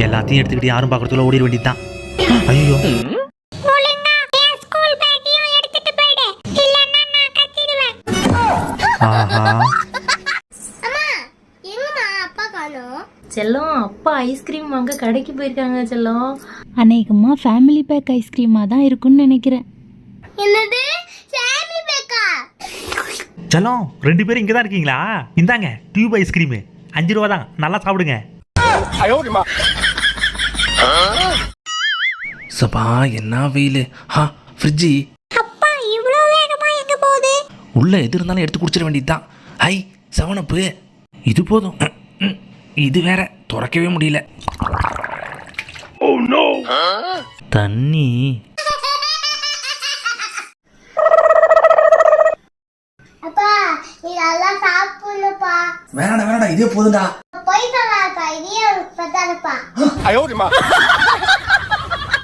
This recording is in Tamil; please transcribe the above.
எல்லாத்தையும் எடுத்துக்கிட்டு யாரும் பார்க்கறதுல ஓடிட வேண்டியதுதான். ஐயோ செல்லம், அப்பா ஐஸ்கிரீம் வாங்க கடைக்கு போயிருக்காங்க செல்லம். அநேகமா ஃபேமிலி பேக் ஐஸ்கிரீமா தான் இருக்கும்னு நினைக்கிறேன். என்னது ஃபேமிலி பேக்கா? செல்லம் 2 பேரும் இங்கே தான் இருக்கீங்களா? இந்தாங்க டியூப் ஐஸ்கிரீமு 5 ரூபா தான், நல்லா சாப்பிடுங்க. சபா என்ன வெயில். ஃப்ரிட்ஜி அப்பா இவ்ளோ வேகமா எங்க போகுது? உள்ள எது இருந்தாலும் எடுத்து குடிச்சிட வேண்டியதுதான். ஹை 7 இது போதும். இது வேற திறக்கவே முடியல. தண்ணி அப்பா இதெல்லாம் சாப்பிடணும்ப்பா. வேணாடா இதே போதும்டா. போய் சொல்லாதப்பா, இதையே பத்தாதப்பா.